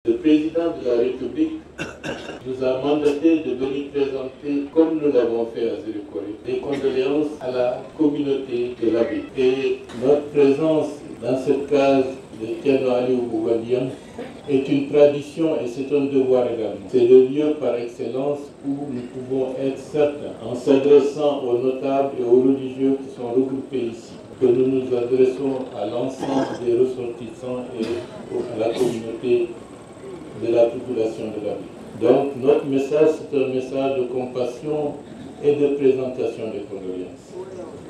Le président de la République nous a mandaté de venir présenter, comme nous l'avons fait à Zérekoré, des condoléances à la communauté de la ville. Et notre présence dans cette case de Thierno Aliou Bougabian est une tradition et c'est un devoir également. C'est le lieu par excellence où nous pouvons être certains, en s'adressant aux notables et aux religieux qui sont regroupés ici, que nous nous adressons à l'ensemble des ressortissants et à la communauté de la population de la ville. Donc notre message, c'est un message de compassion et de présentation des condoléances.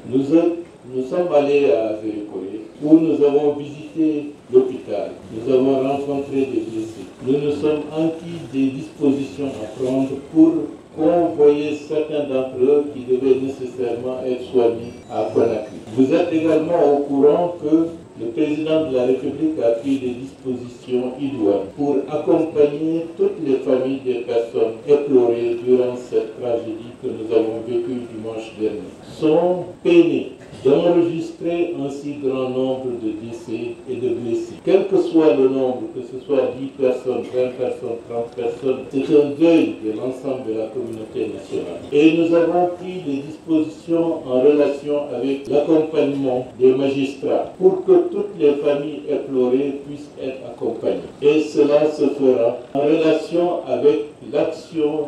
Nous sommes allés à Zérekoré où nous avons visité l'hôpital, nous avons rencontré des blessés. Nous nous sommes enquis des dispositions à prendre pour convoyer certains d'entre eux qui devaient nécessairement être soignés à Conakry. Vous êtes également au courant que le président de la République a pris des dispositions idoines pour accompagner toutes les familles des personnes éplorées durant cette tragédie que nous avons vécue dimanche dernier. Sont peinés d'enregistrer un si grand nombre de décès et de blessés. Quel que soit le nombre, que ce soit 10 personnes, 20 personnes, 30 personnes, c'est un deuil de l'ensemble de la communauté nationale. Et nous avons pris des dispositions en relation avec l'accompagnement des magistrats pour que toutes les familles éplorées puissent être accompagnées. Et cela se fera en relation avec l'action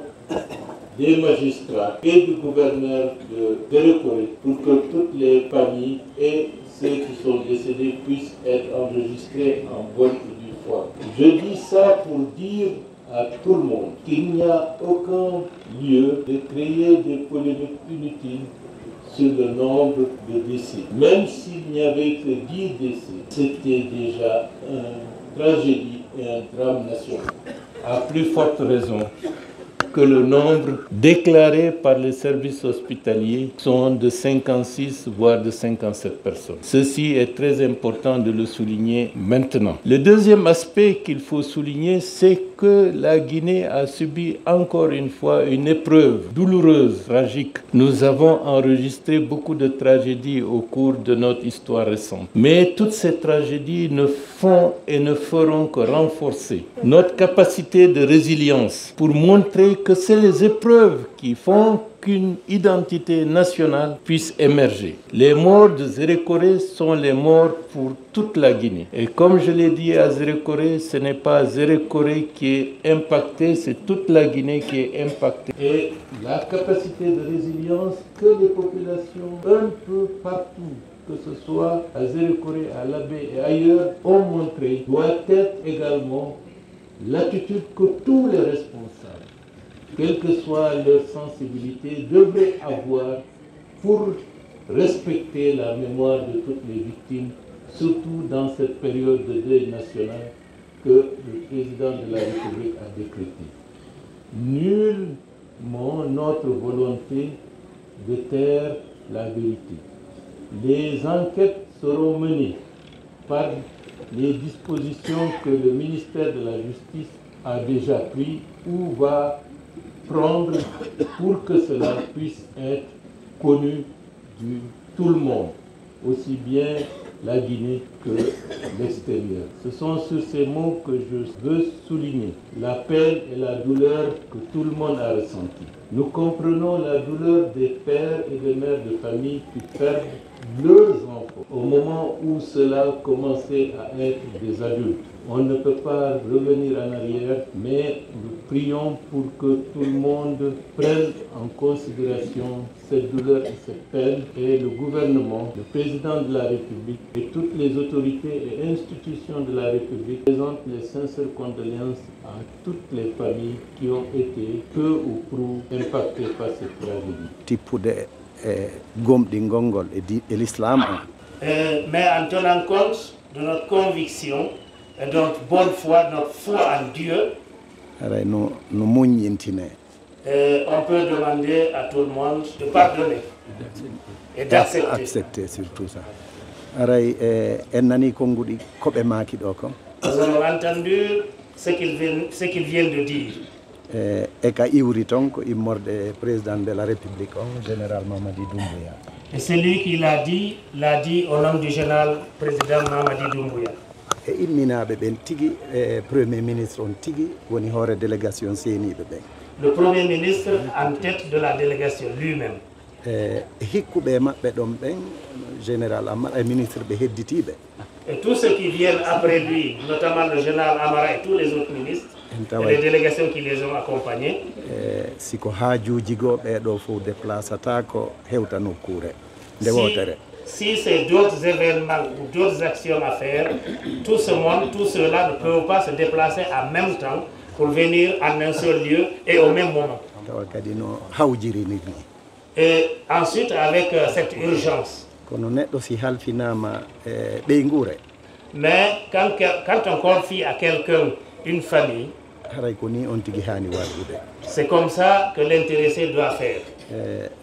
des magistrats et du gouverneur de Zérekoré pour que toutes les familles et ceux qui sont décédés puissent être enregistrés en bonne et due forme. Je dis ça pour dire à tout le monde qu'il n'y a aucun lieu de créer des polémiques inutiles sur le nombre de décès. Même s'il n'y avait que 10 décès, c'était déjà une tragédie et un drame national. À plus forte raison que le nombre déclaré par les services hospitaliers sont de 56 voire de 57 personnes. Ceci est très important de le souligner maintenant. Le deuxième aspect qu'il faut souligner, c'est que la Guinée a subi encore une fois une épreuve douloureuse, tragique. Nous avons enregistré beaucoup de tragédies au cours de notre histoire récente. Mais toutes ces tragédies ne font et ne feront que renforcer notre capacité de résilience pour montrer que c'est les épreuves qui font qu'une identité nationale puisse émerger. Les morts de Zérekoré sont les morts pour toute la Guinée. Et comme je l'ai dit à Zérekoré, ce n'est pas Zérekoré qui est impacté, c'est toute la Guinée qui est impactée. Et la capacité de résilience que les populations, un peu partout, que ce soit à Zérekoré, à Labé et ailleurs, ont montré, doit être également l'attitude que tous les responsables, quelle que soit leur sensibilité, devraient avoir pour respecter la mémoire de toutes les victimes, surtout dans cette période de deuil national que le président de la République a décrétée. Nullement notre volonté de taire la vérité. Les enquêtes seront menées par les dispositions que le ministère de la Justice a déjà prises ou va prendre pour que cela puisse être connu de tout le monde, aussi bien la Guinée que l'extérieur. Ce sont sur ces mots que je veux souligner la peine et la douleur que tout le monde a ressentie. Nous comprenons la douleur des pères et des mères de famille qui perdent leurs enfants au moment où cela commençait à être des adultes. On ne peut pas revenir en arrière, mais nous prions pour que tout le monde prenne en considération cette douleur et cette peine, et le gouvernement, le président de la République et toutes les autorités et institutions de la République présentent les sincères condoléances à toutes les familles qui ont été peu ou prou impactées par cette tragédie. Et l'islam. Mais en tenant compte de notre conviction et de notre bonne foi, notre foi en Dieu, on peut demander à tout le monde de pardonner et d'accepter. Accepter surtout ça. Nous avons entendu ce qu'ils viennent de dire. Président de la République, général Mamadi Doumbouya. Et celui qui l'a dit au nom du général président Mamadi Doumbouya. e imminaɓe ɓen tigui premier ministre on tigui woni hoore délégation seeniɓe ɓen. Le premier ministre en tête de la délégation lui-même. Hikkuɓe maɓɓe ɗon ɓen général Amara e ministre ɓe hedditiɓe. Et tous ceux qui viennent après lui, notamment le général Amara et tous les autres ministres, et les délégations qui les ont accompagnés. Siko haajuji go ɓeɗo fof déplacata ko hewta nokkure nde wotere. Si c'est d'autres événements ou d'autres actions à faire, tout ce monde, tous ceux-là ne peuvent pas se déplacer en même temps pour venir en un seul lieu et au même moment. Tawa kadi no hawjiri ni. Et ensuite, avec cette urgence. Kono neɗɗo si halfinama ɓeygure. Mais quand on confie à quelqu'un une famille, haray ko ni on tigui hani waɗude. C'est comme ça que l'intéressé doit faire.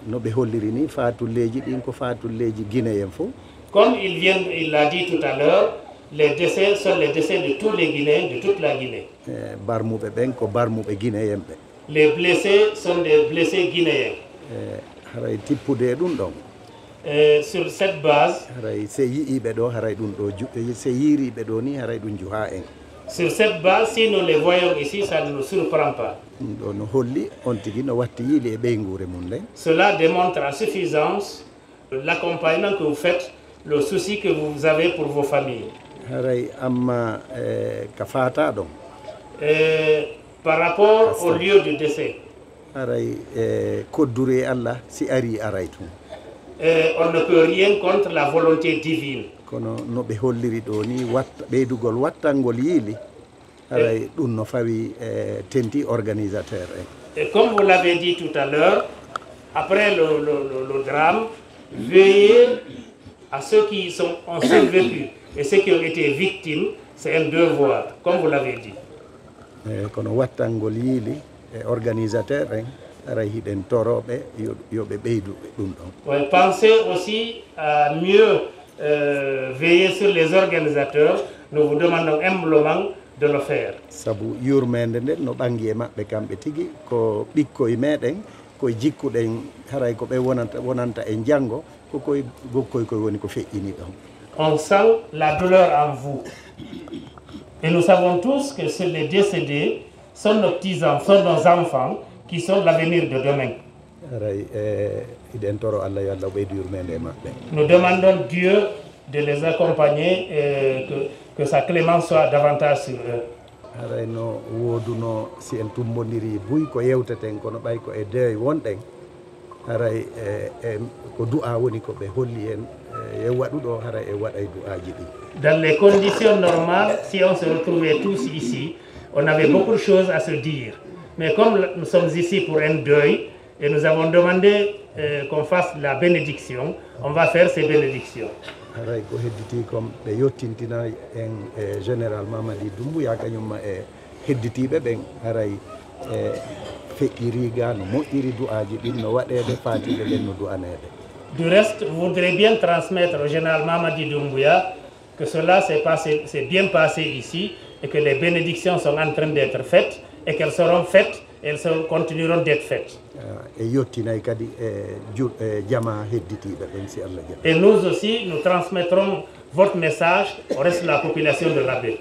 No ɓe holliri ni fatulleji ɗin ko fatulleji guinéen fof. Comme il l'a dit tout à l'heure, les décès sont les décès de tous les Guinéens, de toute la Guinée. Barmuɓe ɓen ko barmuɓe guinéen ɓe. Les blessés sont des blessés guinéens. Haray tippude ɗum ɗon. Sur cette base, haray se yiiɓe ɗo haray ɗum ɗo se yiriɓe ɗo ni haray ɗum juha en. Sur cette base, si nous les voyons ici, ça ne nous surprend pas. No holli on tigui no watti yiili e ɓeygure mum nden. Cela démontre à suffisance l'accompagnement que vous faites, le souci que vous avez pour vos familles. Haray amma ka fata ɗon. Par rapport au lieu du décès. Haray koddure Allah si ari aray tun. On ne peut rien contre la volonté divine. Kono no ɓe holliri ɗo ni ɓeydugol wattangol yiili haray ɗum no fawi tenti organisateur en. Et comme vous l'avez dit tout à l'heure, après le drame, veiller à ceux qui ont survécu et ceux qui ont été victimes, c'est un devoir, comme vous l'avez dit. Kono wattangol yiili organisateur en haray hiɗen toroɓe yoɓe ɓeydu ɗum ɗon. Pensez aussi à mieux veiller sur les organisateurs. Nous vous demandons humblement de le faire. Sabu yurmede nde no ɓangi e maɓɓe kamɓe tigui ko ɓikkoye meɗen koye jikkuɗen haray ko ɓe wonanta e janggo kokoye gokkoye koye woni ko feƴƴini ɗon. On sent la douleur en vous. Et nous savons tous que les décédés sont nos petits-enfants, nos enfants, qui sont l'avenir de demain. Nous demandons Dieu de les accompagner et que sa clémence soit davantage sur eux. Dans les conditions normales, si on se retrouvait tous ici, on avait beaucoup de choses à se dire. Mais comme nous sommes ici pour un deuil, et nous avons demandé qu'on fasse la bénédiction, on va faire ces bénédictions. Haray ko hedditi kom ɓe yettintina en général Mamadi Doumbouya kañumma e hedditiɓe ɓen haray feƴƴiri ga no moƴƴiri du'aji ɗin no waɗede fatiɓe ɓen no du'anede. Du reste, vous voudrez bien transmettre au général Mamadi Doumbouya que cela s'est bien passé ici et que les bénédictions sont en train d'être faites et qu'elles seront faites et elles continueront d'être faites. Et nous aussi, nous transmettrons votre message au reste de la population de la baie.